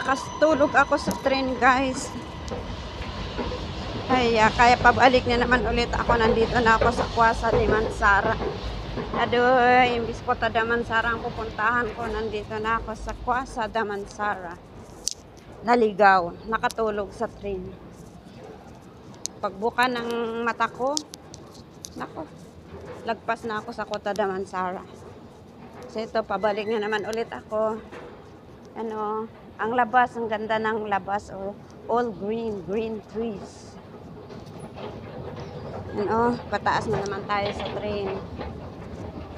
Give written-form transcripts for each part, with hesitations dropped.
Nakatulog ako sa train, guys. Ay, kaya pabalik na naman ulit ako. Nandito na ako sa Quasa de Mansara. Adoy, imbis ko ta Damansara ang pupuntahan ko. Nandito na ako sa Quasa de Mansara. Naligaw, nakatulog sa train. Pagbuka ng mata ko, nako, lagpas na ako sa Quasa de Mansara. So ito, pabalik na naman ulit ako. Ano, ang labas, ang ganda ng labas. Oh, all green trees. Ano, pataas na naman tayo sa train.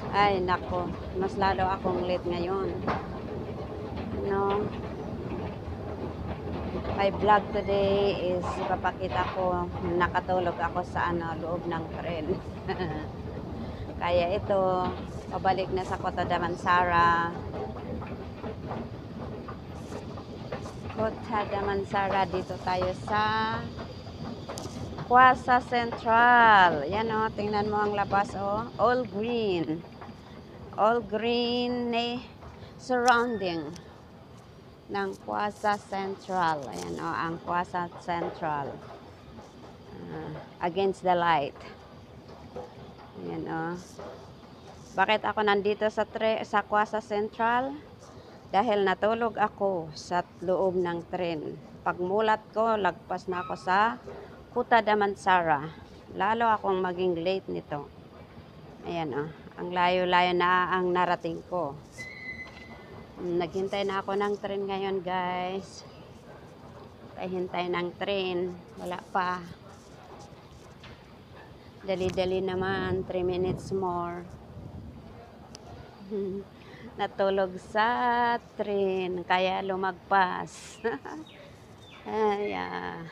Ay, nako, mas lalo akong late ngayon. Ano, my vlog today is ipapakita ko nakatulog ako sa loob ng tren. Kaya ito, pabalik na sa Quasa de Mansara. Quasa de Mansara, dito tayo sa Quasa Central. Yan o, tingnan mo ang labas o. All green. All green surrounding ng Quasa Central. Ayan o, ang Quasa Central. Against the light. Ayan o. Bakit ako nandito sa Quasa Central? Dahil natulog ako sa loob ng tren. Pagmulat ko, lagpas na ako sa Quasa de Mansara. Lalo akong maging late nito. Ayan o. Ang layo-layo na ang narating ko. Naghintay na ako ng tren ngayon, guys. Hintay ng tren. Wala pa. Dali-dali naman. 3 minutes more. Natulog sa tren. Kaya lumagpas. Ayan.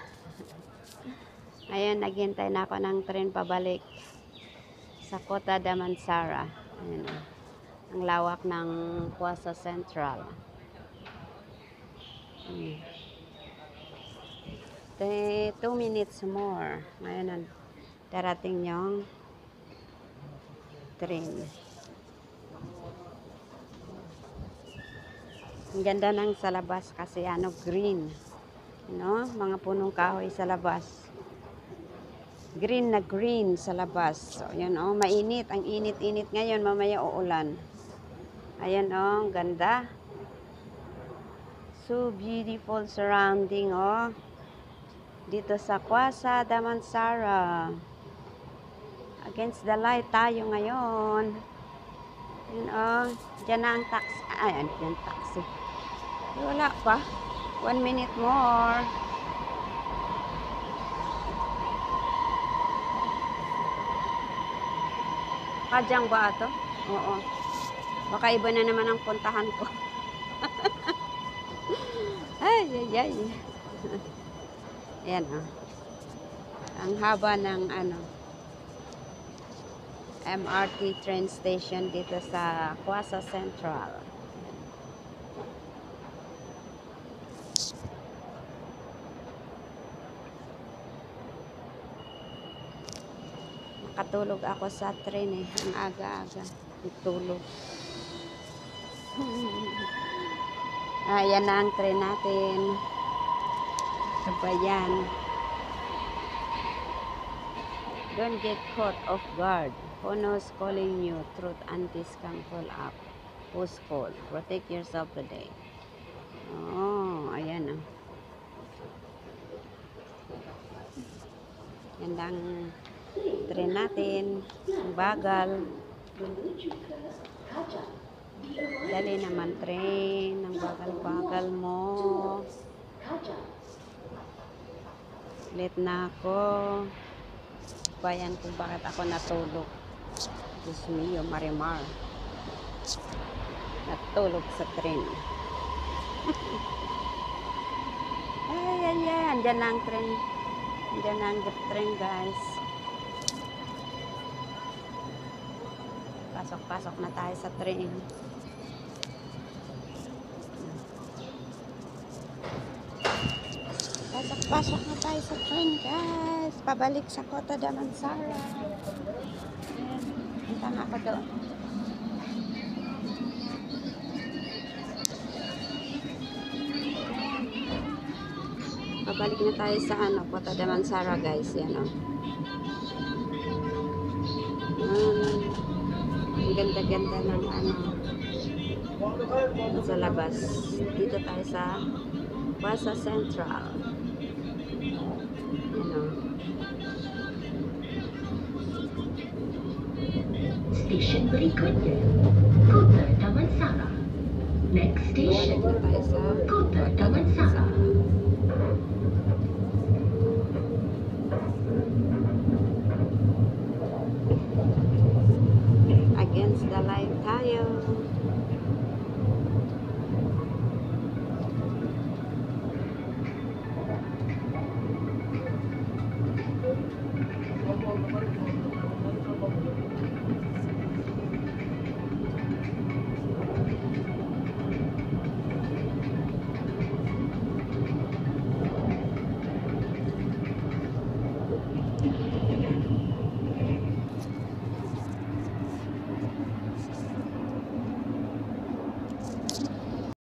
Ngayon, naghintay na ako ng tren pabalik sa Quasa de Mansara. Ayan. Ang lawak ng Quasa Central. 2 minutes more. Ngayon, darating yung tren. Ang ganda ng sa labas kasi green. Mga punong kahoy sa labas. Green na green sa labas. So, yan mainit. Ang init-init ngayon. Mamaya uulan. Ayan ang ganda. So beautiful surrounding dito sa Quasa de Mansara. Against the light tayo ngayon. Yan dyan na ang taxi. Ayan, yung taxi. Wala pa. 1 minute more. Kadyang ba ito? Oo. Baka iba na naman ang puntahan ko. Ay. Ayan ang haba ng MRT train station dito sa Quasa Central. Nakatulog ako sa train ang aga-aga. Tulog. Ayan na ang train natin. Sabayan. Don't get caught off guard. Who knows calling you? Truth aunties can call up. Who's called? Protect yourself today. Ayan na. Yan ang train natin. Ang bagal. Dali naman train. Ang bagal-bagal mo. Late na ako. Bayan kung bakit ako natulog. Diyos mio, Marimar. Natulog sa train. Ay. Andyan na ang train. Andyan na ang train, guys. Pasok na tayo sa train. Pasok na tayo sa train, guys. Pabalik sa Quasa de Mansara. Punta nga ako doon. Pabalik na tayo sa ano, Kota Damansara guys. Yan o. Ang ganda-ganda ng ano. Sa labas. Dito tayo sa Plaza Central. Yan o. Station berikutnya, Kota Damansara. Next station, Balik na tayo sa Kota Damansara. Against the light tayo.